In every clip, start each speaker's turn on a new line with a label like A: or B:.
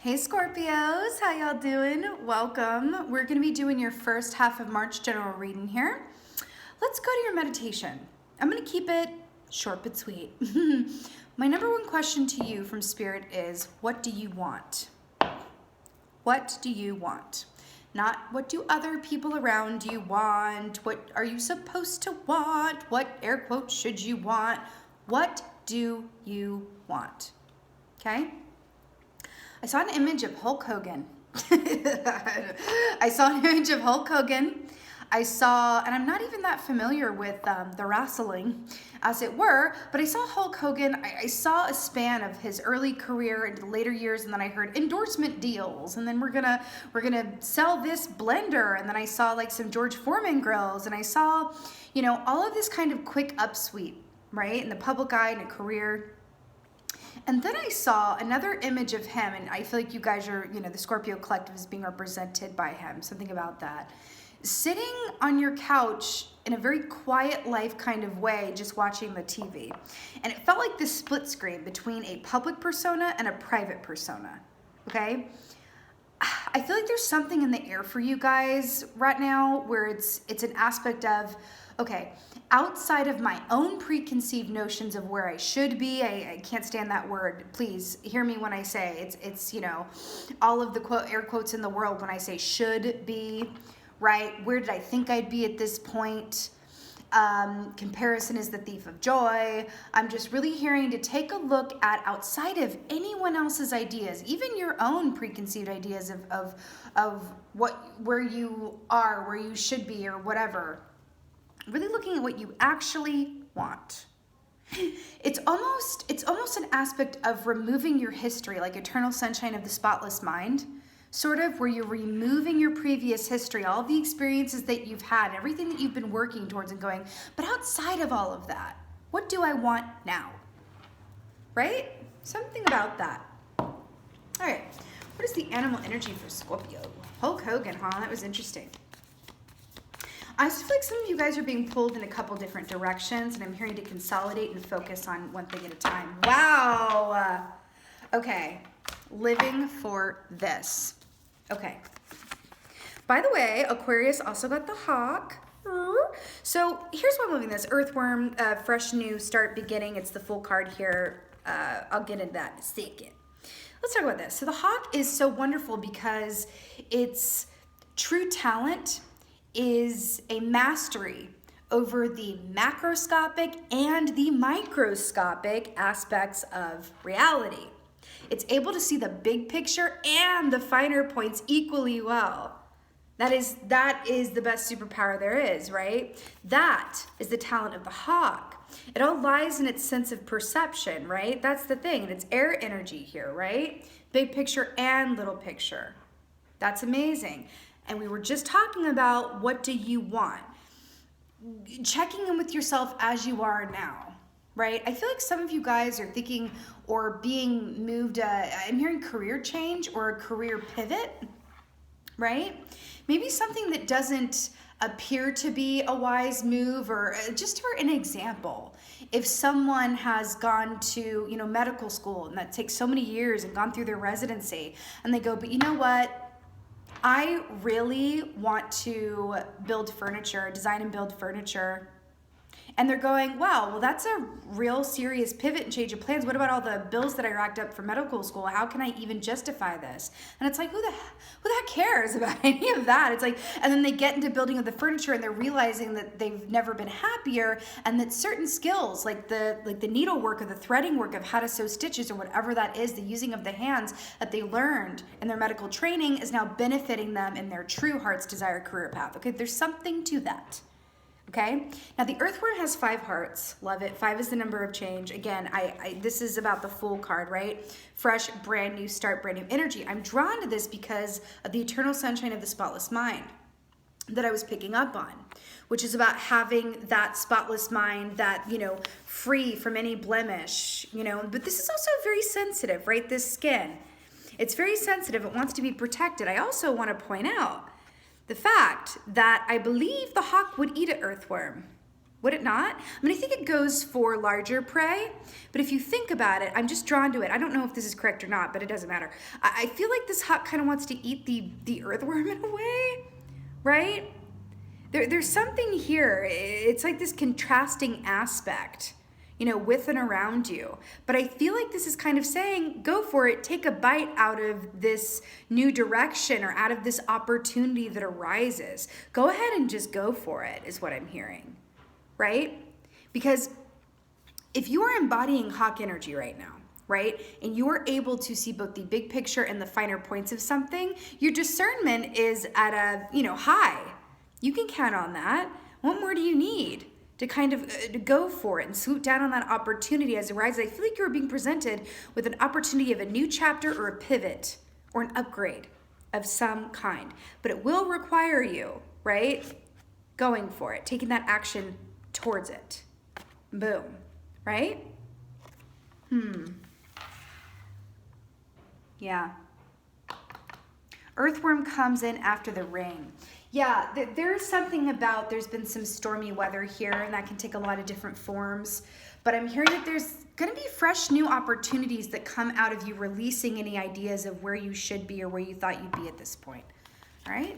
A: Hey Scorpios, how y'all doing? Welcome. We're going to be doing your first half of March general reading here. Let's go to your meditation. I'm going to keep it short but sweet. My number one question to you from Spirit is, what do you want? What do you want? Not what do other people around you want? What are you supposed to want? What air quote should you want? What do you want? Okay? I saw an image of Hulk Hogan. I saw an image of Hulk Hogan. I saw, and I'm not even that familiar with the wrestling, as it were, but I saw Hulk Hogan. I saw a span of his early career into the later years, and then I heard endorsement deals, and then we're gonna sell this blender, and then I saw like some George Foreman grills, and I saw, all of this kind of quick upsweep, right, in the public eye and a career. And then I saw another image of him, and I feel like you guys are, the Scorpio collective is being represented by him, something about that. Sitting on your couch in a very quiet life kind of way, just watching the TV. And it felt like this split screen between a public persona and a private persona, okay? I feel like there's something in the air for you guys right now where it's an aspect of, okay, outside of my own preconceived notions of where I should be, I can't stand that word. Please hear me when I say it's all of the air quotes in the world when I say should be, right? Where did I think I'd be at this point? Comparison is the thief of joy. I'm just really hearing to take a look at outside of anyone else's ideas, even your own preconceived ideas of where you are, where you should be, or whatever. Really looking at what you actually want. It's almost an aspect of removing your history, like Eternal Sunshine of the Spotless Mind, sort of, where you're removing your previous history, all the experiences that you've had, everything that you've been working towards and going, but outside of all of that, what do I want now? Right? Something about that. All right. What is the animal energy for Scorpio? Hulk Hogan, huh? That was interesting. I just feel like some of you guys are being pulled in a couple different directions, and I'm hearing to consolidate and focus on one thing at a time. Wow. Okay. Living for this. Okay. By the way, Aquarius also got the hawk. So here's why I'm moving this. Earthworm, fresh, new, start, beginning. It's the full card here. I'll get into that in a second. Let's talk about this. So the hawk is so wonderful because its true talent is a mastery over the macroscopic and the microscopic aspects of reality. It's able to see the big picture and the finer points equally well. That is the best superpower there is, right? That is the talent of the hawk. It all lies in its sense of perception, right? That's the thing. And it's air energy here, right? Big picture and little picture. That's amazing. And we were just talking about, what do you want? Checking in with yourself as you are now, right? I feel like some of you guys are thinking or being moved, I'm hearing career change or a career pivot, right? Maybe something that doesn't appear to be a wise move, or just for an example, if someone has gone to, medical school and that takes so many years and gone through their residency and they go, but you know what? I really want to build furniture, design and build furniture. And they're going, wow, well, that's a real serious pivot and change of plans. What about all the bills that I racked up for medical school? How can I even justify this? And it's like, who the heck cares about any of that? It's like, and then they get into building of the furniture and they're realizing that they've never been happier, and that certain skills, like the needlework or the threading work of how to sew stitches or whatever that is, the using of the hands that they learned in their medical training, is now benefiting them in their true heart's desire career path. Okay, there's something to that. Okay, now the earthworm has 5 hearts. Love it. 5 is the number of change. Again, this is about the full card, right? Fresh, brand new start, brand new energy. I'm drawn to this because of the Eternal Sunshine of the Spotless Mind that I was picking up on, which is about having that spotless mind, that, free from any blemish, but this is also very sensitive, right? This skin, it's very sensitive. It wants to be protected. I also want to point out the fact that I believe the hawk would eat an earthworm. Would it not? I mean, I think it goes for larger prey, but if you think about it, I'm just drawn to it. I don't know if this is correct or not, but it doesn't matter. I feel like this hawk kind of wants to eat the earthworm in a way, right? There's something here. It's like this contrasting aspect, you know, with and around you. But I feel like this is kind of saying, go for it, take a bite out of this new direction or out of this opportunity that arises. Go ahead and just go for it, is what I'm hearing, right? Because if you are embodying hawk energy right now, right, and you are able to see both the big picture and the finer points of something, your discernment is at a, you know, high. You can count on that. What more do you need to kind of to go for it and swoop down on that opportunity as it arises? I feel like you're being presented with an opportunity of a new chapter or a pivot or an upgrade of some kind. But it will require you, right, going for it, taking that action towards it. Boom, right? Yeah. Earthworm comes in after the rain. Yeah, there's something about, there's been some stormy weather here, and that can take a lot of different forms. But I'm hearing that there's going to be fresh new opportunities that come out of you releasing any ideas of where you should be or where you thought you'd be at this point. All right?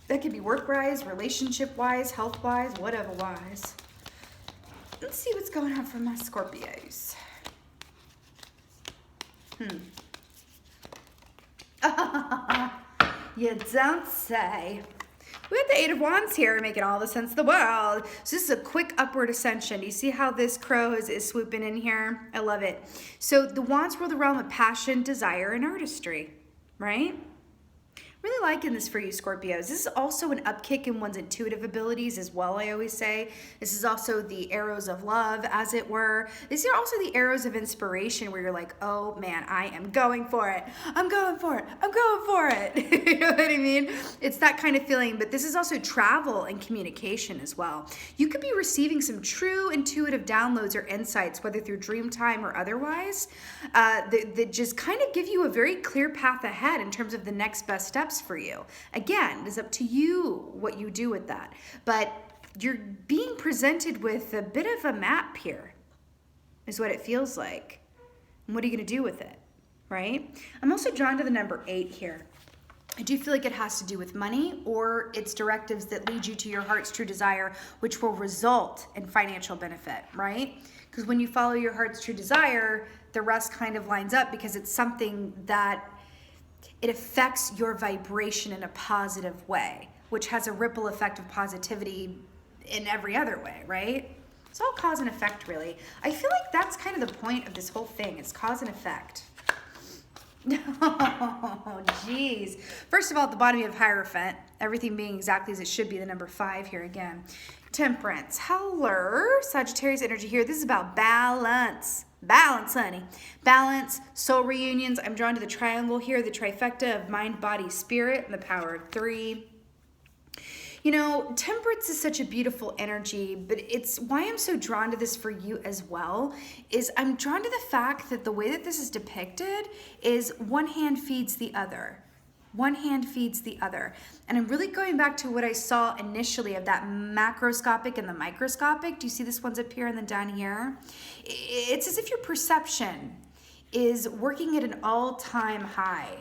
A: That could be work-wise, relationship-wise, health-wise, whatever-wise. Let's see what's going on for my Scorpios. You don't say. We have the Eight of Wands here, making all the sense of the world. So this is a quick upward ascension. You see how this crow is swooping in here? I love it. So the Wands rule the realm of passion, desire, and artistry, right? Really liking this for you, Scorpios. This is also an upkick in one's intuitive abilities as well, I always say. This is also the arrows of love, as it were. These are also the arrows of inspiration where you're like, oh man, I am going for it. I'm going for it. I'm going for it. You know what I mean? It's that kind of feeling, but this is also travel and communication as well. You could be receiving some true intuitive downloads or insights, whether through dream time or otherwise, that just kind of give you a very clear path ahead in terms of the next best steps for you. Again, it's up to you what you do with that. But you're being presented with a bit of a map here, is what it feels like. And what are you going to do with it, right? I'm also drawn to the number 8 here. I do feel like it has to do with money or it's directives that lead you to your heart's true desire, which will result in financial benefit, right? Because when you follow your heart's true desire, the rest kind of lines up because it's something that it affects your vibration in a positive way, which has a ripple effect of positivity in every other way, right? It's all cause and effect, really. I feel like that's kind of the point of this whole thing. It's cause and effect. Oh, geez. First of all, at the bottom you have Hierophant, everything being exactly as it should be, the number 5 here again. Temperance. Hello, Sagittarius energy here. This is about balance. Balance, honey. Balance, soul reunions. I'm drawn to the triangle here, the trifecta of mind, body, spirit, and the power of 3. You know, temperance is such a beautiful energy, but it's why I'm so drawn to this for you as well, is I'm drawn to the fact that the way that this is depicted is one hand feeds the other. One hand feeds the other. And I'm really going back to what I saw initially of that macroscopic and the microscopic. Do you see this one's up here and then down here? It's as if your perception is working at an all-time high.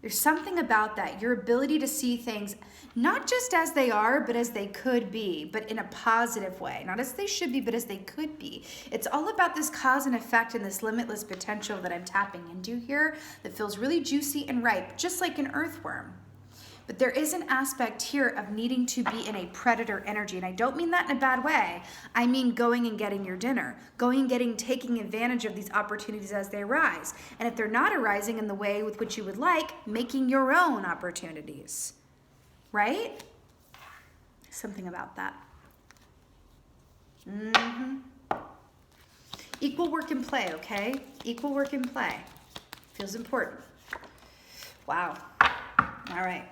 A: There's something about that, your ability to see things not just as they are, but as they could be, but in a positive way. Not as they should be, but as they could be. It's all about this cause and effect and this limitless potential that I'm tapping into here that feels really juicy and ripe, just like an earthworm. But there is an aspect here of needing to be in a predator energy. And I don't mean that in a bad way. I mean going and getting your dinner, taking advantage of these opportunities as they arise. And if they're not arising in the way with which you would like, making your own opportunities, right? Something about that. Equal work and play, okay? Equal work and play. Feels important. Wow. All right.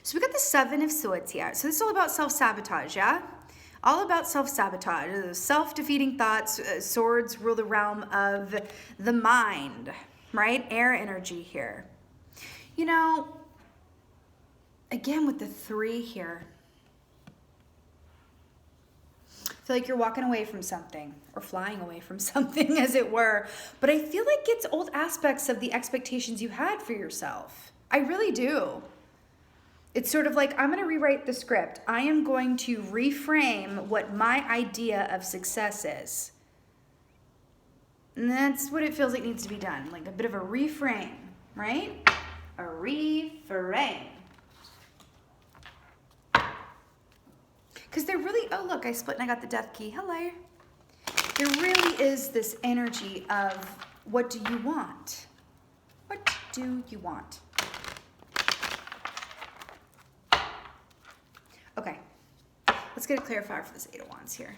A: So we got the 7 of Swords here. So this is all about self-sabotage, yeah? All about self-sabotage. Self-defeating thoughts. Swords rule the realm of the mind, right? Air energy here. You know, again with the 3 here. feel like you're walking away from something or flying away from something, as it were. But I feel like it's old aspects of the expectations you had for yourself. I really do. It's sort of like, I'm going to rewrite the script. I am going to reframe what my idea of success is. And that's what it feels like needs to be done. Like a bit of a reframe, right? A reframe. Because there really, oh look, I split and I got the death key. Hello. There really is this energy of, what do you want? What do you want? Okay, let's get a clarifier for this Eight of Wands here.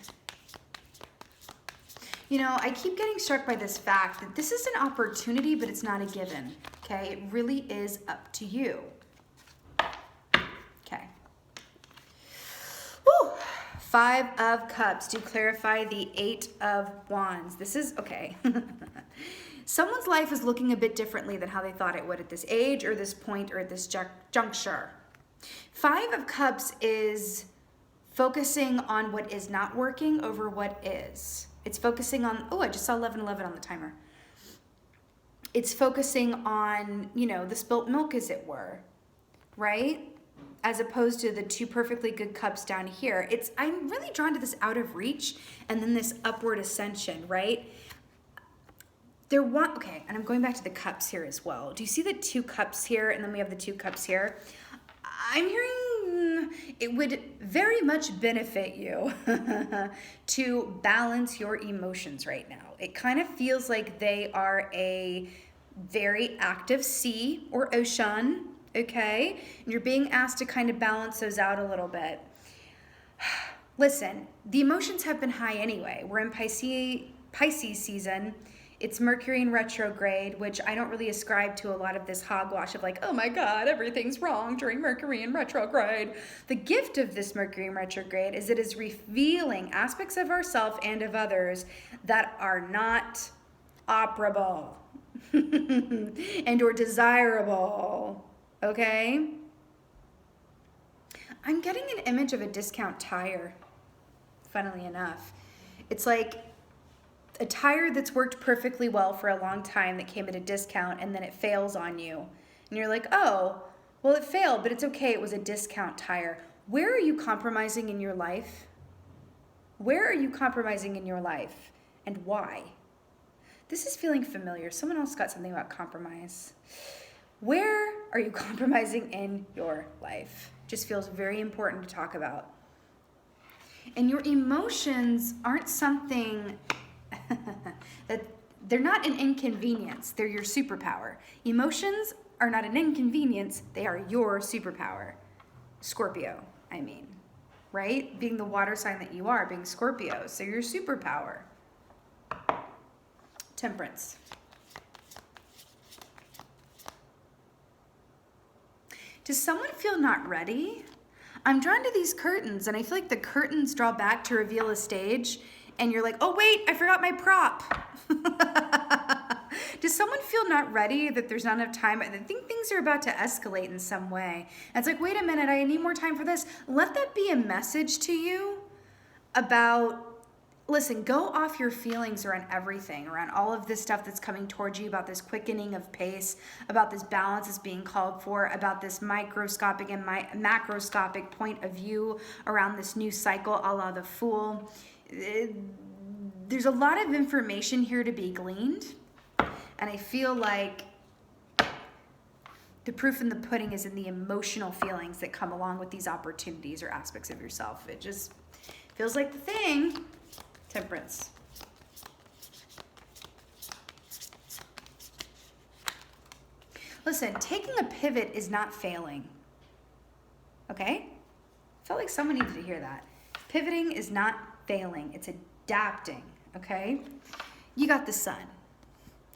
A: You know, I keep getting struck by this fact that this is an opportunity, but it's not a given, okay? It really is up to you. Okay. Woo! Five of Cups to clarify the Eight of Wands. This is, okay. Someone's life is looking a bit differently than how they thought it would at this age or this point or at this juncture. Five of Cups is focusing on what is not working over what is. It's focusing on, oh, I just saw 11:11 on the timer. It's focusing on, you know, the spilt milk, as it were, right? As opposed to the two perfectly good cups down here. I'm really drawn to this out of reach and then this upward ascension, right? Okay, and I'm going back to the cups here as well. Do you see the two cups here and then we have the two cups here? I'm hearing it would very much benefit you to balance your emotions right now. It kind of feels like they are a very active sea or ocean, okay? And you're being asked to kind of balance those out a little bit. Listen, the emotions have been high anyway. We're in Pisces season. It's Mercury in retrograde, which I don't really ascribe to a lot of this hogwash of like, oh my God, everything's wrong during Mercury in retrograde. The gift of this Mercury in retrograde is it is revealing aspects of ourselves and of others that are not operable and or desirable, okay? I'm getting an image of a discount tire, funnily enough. It's like a tire that's worked perfectly well for a long time that came at a discount and then it fails on you. And you're like, oh, well, it failed, but it's okay. It was a discount tire. Where are you compromising in your life? Where are you compromising in your life and why? This is feeling familiar. Someone else got something about compromise. Where are you compromising in your life? Just feels very important to talk about. And your emotions aren't something that they're not an inconvenience. They're your superpower. Emotions are not an inconvenience. They are your superpower. Scorpio, I mean, right? Being the water sign that you are, being Scorpio. So your superpower. Temperance. Does someone feel not ready? I'm drawn to these curtains and I feel like the curtains draw back to reveal a stage and you're like, oh wait, I forgot my prop. Does someone feel not ready, that there's not enough time? I think things are about to escalate in some way. And it's like, wait a minute, I need more time for this. Let that be a message to you about, listen, go off your feelings around everything, around all of this stuff that's coming towards you, about this quickening of pace, about this balance that's being called for, about this microscopic and macroscopic point of view around this new cycle, a la the Fool. There's a lot of information here to be gleaned, and I feel like the proof in the pudding is in the emotional feelings that come along with these opportunities or aspects of yourself. It just feels like the thing. Temperance. Listen, taking a pivot is not failing. Okay? Felt like someone needed to hear that. Pivoting is not failing. It's adapting. Okay? You got the Sun.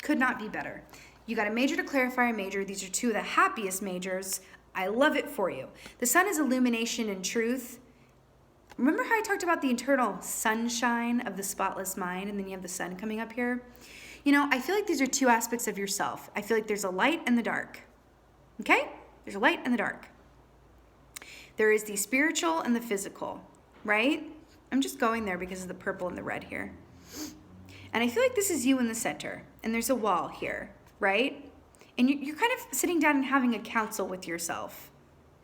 A: Could not be better. You got a major to clarify a major. These are two of the happiest majors. I love it for you. The Sun is illumination and truth. Remember how I talked about the internal sunshine of the spotless mind, and then you have the sun coming up here? You know, I feel like these are two aspects of yourself. I feel like there's a light and the dark. Okay? There's a light and the dark. There is the spiritual and the physical, right? I'm just going there because of the purple and the red here. And I feel like this is you in the center, and there's a wall here, right? And you're kind of sitting down and having a council with yourself,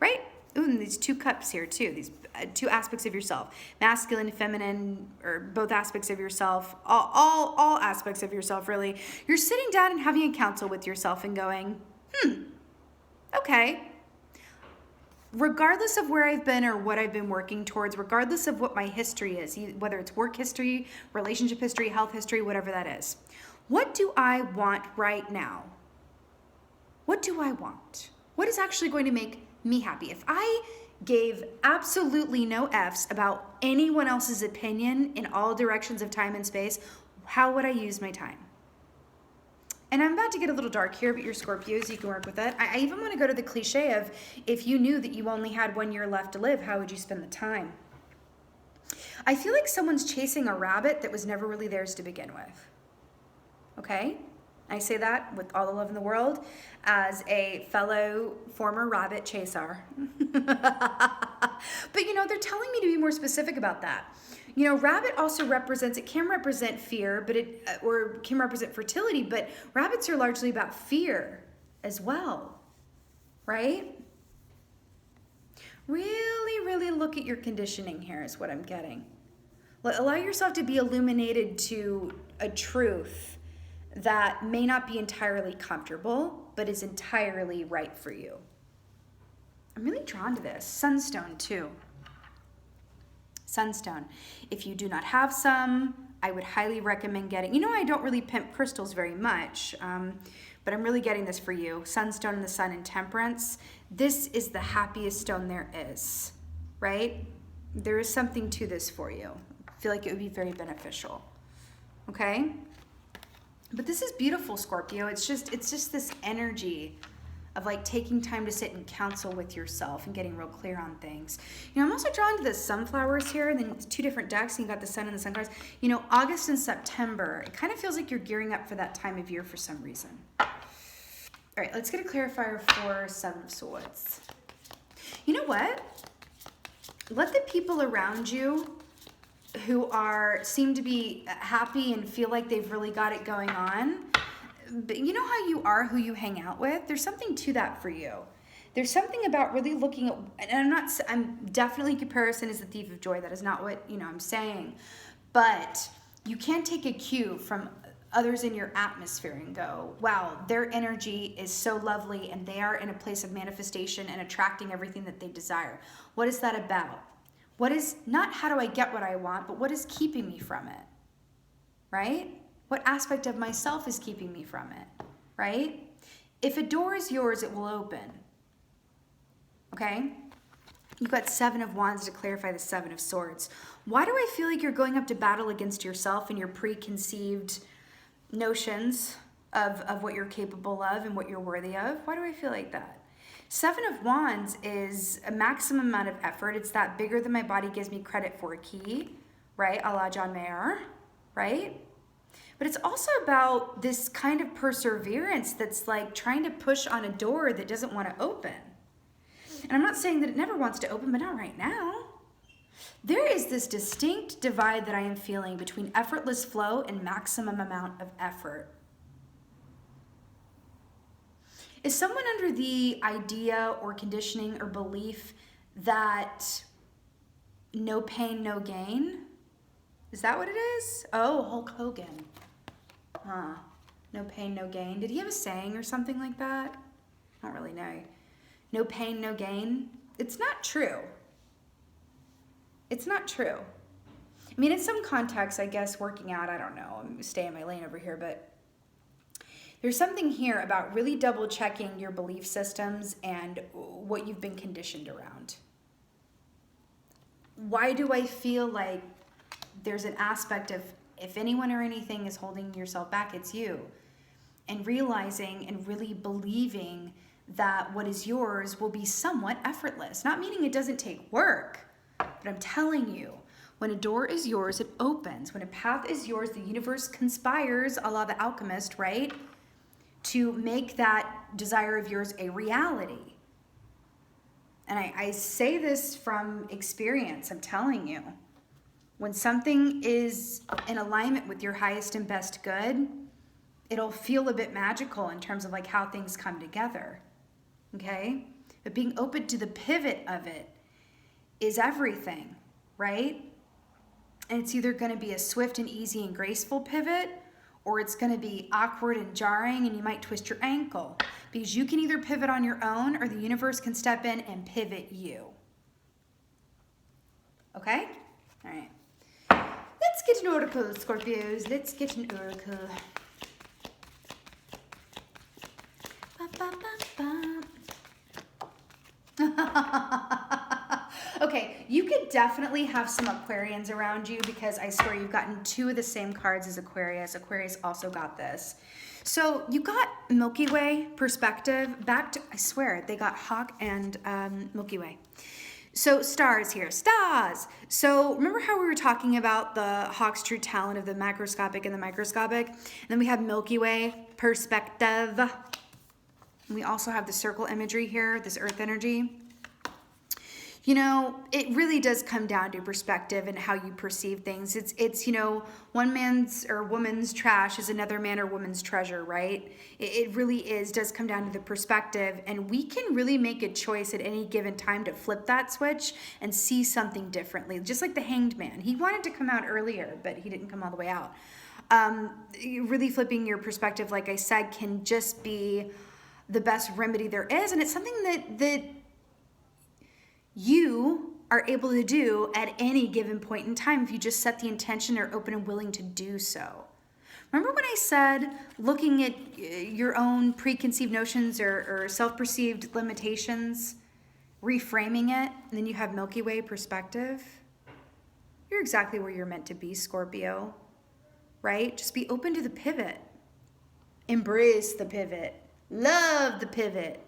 A: right? Ooh, and these two cups here too, these two aspects of yourself, masculine, feminine, or both aspects of yourself, all aspects of yourself, really. You're sitting down and having a council with yourself and going, okay. Regardless of where I've been or what I've been working towards, regardless of what my history is, whether it's work history, relationship history, health history, whatever that is, what do I want right now? What do I want? What is actually going to make me happy? If I gave absolutely no F's about anyone else's opinion in all directions of time and space, how would I use my time? And I'm about to get a little dark here, but you're Scorpios, you can work with it. I even want to go to the cliche of, if you knew that you only had 1 year left to live, how would you spend the time? I feel like someone's chasing a rabbit that was never really theirs to begin with. Okay? I say that with all the love in the world as a fellow former rabbit chaser. But they're telling me to be more specific about that. Rabbit also it can represent fear, but or can represent fertility, but rabbits are largely about fear as well, right? Really, really look at your conditioning here is what I'm getting. Allow yourself to be illuminated to a truth that may not be entirely comfortable, but is entirely right for you. I'm really drawn to this. Sunstone too. Sunstone. If you do not have some, I would highly recommend getting, I don't really pimp crystals very much, but I'm really getting this for you. Sunstone in the sun and temperance. This is the happiest stone there is, right? There is something to this for you. I feel like it would be very beneficial. Okay? But this is beautiful, Scorpio. It's just this energy of like taking time to sit and counsel with yourself and getting real clear on things. I'm also drawn to the sunflowers here, and then it's two different decks, and you got the sun and the sun cards. August and September, it kind of feels like you're gearing up for that time of year for some reason. All right, let's get a clarifier for Seven of Swords. You know what? Let the people around you who seem to be happy and feel like they've really got it going on, but you know how you are who you hang out with? There's something to that for you. There's something about really looking at, and I'm definitely, comparison is the thief of joy. That is not what, I'm saying. But you can take a cue from others in your atmosphere and go, wow, their energy is so lovely and they are in a place of manifestation and attracting everything that they desire. What is that about? What is, not how do I get what I want, but what is keeping me from it, right? What aspect of myself is keeping me from it, right? If a door is yours, it will open, okay? You've got Seven of Wands to clarify the Seven of Swords. Why do I feel like you're going up to battle against yourself and your preconceived notions of what you're capable of and what you're worthy of? Why do I feel like that? Seven of Wands is a maximum amount of effort. It's that bigger than my body gives me credit for a key, right? A la John Mayer, right? But it's also about this kind of perseverance that's like trying to push on a door that doesn't want to open. And I'm not saying that it never wants to open, but not right now. There is this distinct divide that I am feeling between effortless flow and maximum amount of effort. Is someone under the idea or conditioning or belief that no pain, no gain? Is that what it is? Oh, Hulk Hogan. No pain, no gain. Did he have a saying or something like that? I don't really know. No pain, no gain. It's not true. It's not true. I mean, in some contexts, I guess working out, I don't know. I'm going to stay in my lane over here, but there's something here about really double checking your belief systems and what you've been conditioned around. Why do I feel like there's an aspect of if anyone or anything is holding yourself back, it's you? And realizing and really believing that what is yours will be somewhat effortless. Not meaning it doesn't take work, but I'm telling you, when a door is yours, it opens. When a path is yours, the universe conspires, a la The Alchemist, right? To make that desire of yours a reality. And I say this from experience, I'm telling you. When something is in alignment with your highest and best good, it'll feel a bit magical in terms of like how things come together. Okay? But being open to the pivot of it is everything, right? And it's either going to be a swift and easy and graceful pivot, or it's going to be awkward and jarring and you might twist your ankle. Because you can either pivot on your own or the universe can step in and pivot you. Okay? All right. Let's get an oracle, Scorpios. Let's get an oracle. Okay, you could definitely have some Aquarians around you because I swear you've gotten 2 of the same cards as Aquarius. Aquarius also got this. So you got Milky Way perspective back to, I swear, they got Hawk and Milky Way. So stars here, stars. So remember how we were talking about the Hawk's true talent of the macroscopic and the microscopic? And then we have Milky Way perspective. And we also have the circle imagery here, this earth energy. You know, it really does come down to perspective and how you perceive things. It's you know, one man's or woman's trash is another man or woman's treasure, right? It really does come down to the perspective. And we can really make a choice at any given time to flip that switch and see something differently. Just like the Hanged Man. He wanted to come out earlier, but he didn't come all the way out. Really flipping your perspective, like I said, can just be the best remedy there is. And it's something that you are able to do at any given point in time if you just set the intention or open and willing to do so. Remember when I said looking at your own preconceived notions or self-perceived limitations, reframing it, and then you have Milky Way perspective? You're exactly where you're meant to be, Scorpio, right? Just be open to the pivot. Embrace the pivot. Love the pivot.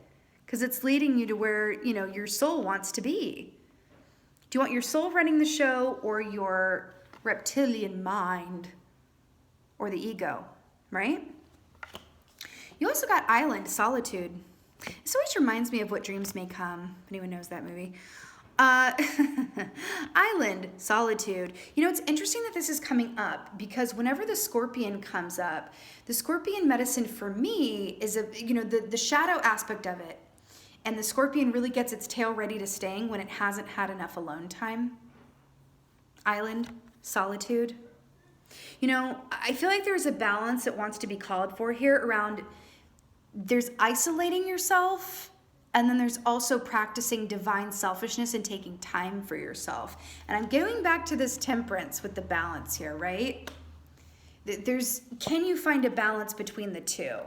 A: Because it's leading you to where, you know, your soul wants to be. Do you want your soul running the show or your reptilian mind or the ego, right? You also got Island, Solitude. This always reminds me of What Dreams May Come, if anyone knows that movie. Island, Solitude. You know, it's interesting that this is coming up because whenever the Scorpion comes up, the Scorpion medicine for me is, the shadow aspect of it. And the Scorpion really gets its tail ready to sting when it hasn't had enough alone time. Island, solitude. You know, I feel like there's a balance that wants to be called for here around there's isolating yourself, and then there's also practicing divine selfishness and taking time for yourself. And I'm going back to this temperance with the balance here, right? Can you find a balance between the two,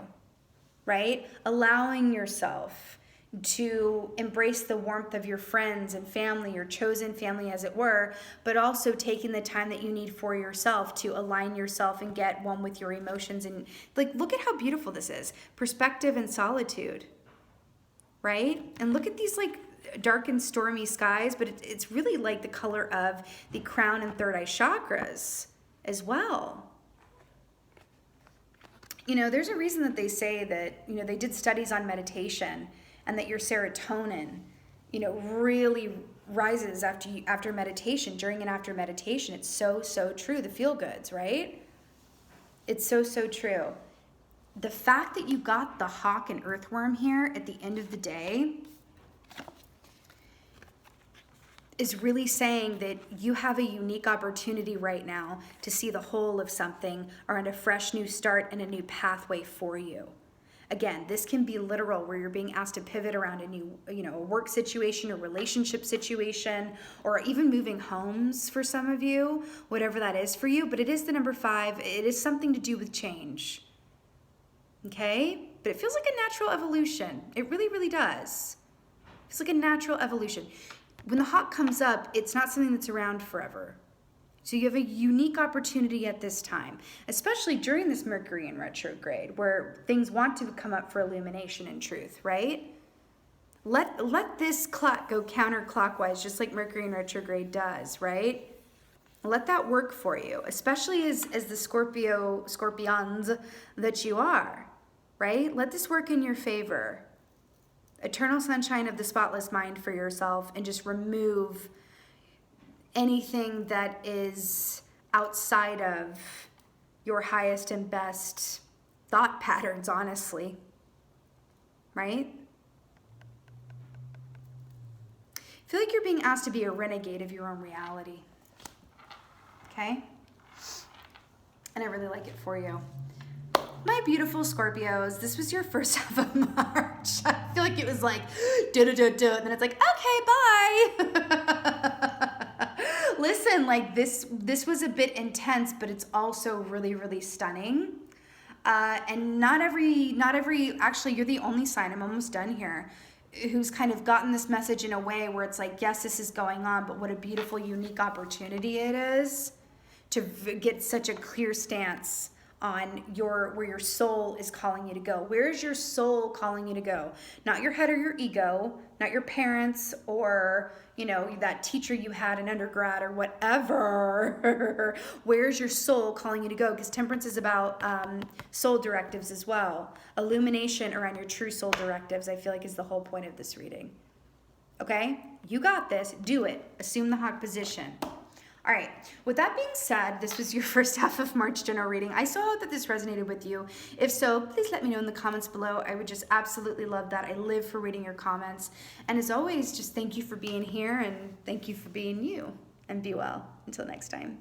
A: right? Allowing yourself to embrace the warmth of your friends and family, your chosen family as it were, but also taking the time that you need for yourself to align yourself and get one with your emotions. And like, look at how beautiful this is. Perspective and solitude, right? And look at these like dark and stormy skies, but it's really like the color of the crown and third eye chakras as well. You know, there's a reason that they say that, you know, they did studies on meditation and that your serotonin, you know, really rises after meditation, during and after meditation. It's so true. The feel goods, right? It's so true. The fact that you got the hawk and earthworm here at the end of the day is really saying that you have a unique opportunity right now to see the whole of something around a fresh new start and a new pathway for you. Again, this can be literal where you're being asked to pivot around a new, a work situation, a relationship situation, or even moving homes for some of you, whatever that is for you. But it is the number 5. It is something to do with change. Okay? But it feels like a natural evolution. It really, really does. It's like a natural evolution. When the hawk comes up, it's not something that's around forever. So you have a unique opportunity at this time, especially during this Mercury in retrograde, where things want to come up for illumination and truth, right? Let this clock go counterclockwise, just like Mercury in retrograde does, right? Let that work for you, especially as the Scorpions that you are, right? Let this work in your favor. Eternal sunshine of the spotless mind for yourself, and just remove anything that is outside of your highest and best thought patterns, honestly, right? I feel like you're being asked to be a renegade of your own reality, okay? And I really like it for you. My beautiful Scorpios, this was your first half of March. I feel like it was like, and then it's like, okay, bye. Listen, like this was a bit intense, but it's also really, really stunning. And not every, actually, you're the only sign, I'm almost done here, who's kind of gotten this message in a way where it's like, yes, this is going on, but what a beautiful, unique opportunity it is to get such a clear stance on where your soul is calling you to go. Where is your soul calling you to go? Not your head or your ego, not your parents or, you know, that teacher you had in undergrad or whatever. Where's your soul calling you to go? Because temperance is about soul directives as well. Illumination around your true soul directives, I feel like, is the whole point of this reading. Okay? You got this. Do it. Assume the hawk position. All right, with that being said, this was your first half of March general reading. I so hope that this resonated with you. If so, please let me know in the comments below. I would just absolutely love that. I live for reading your comments. And as always, just thank you for being here and thank you for being you. And be well. Until next time.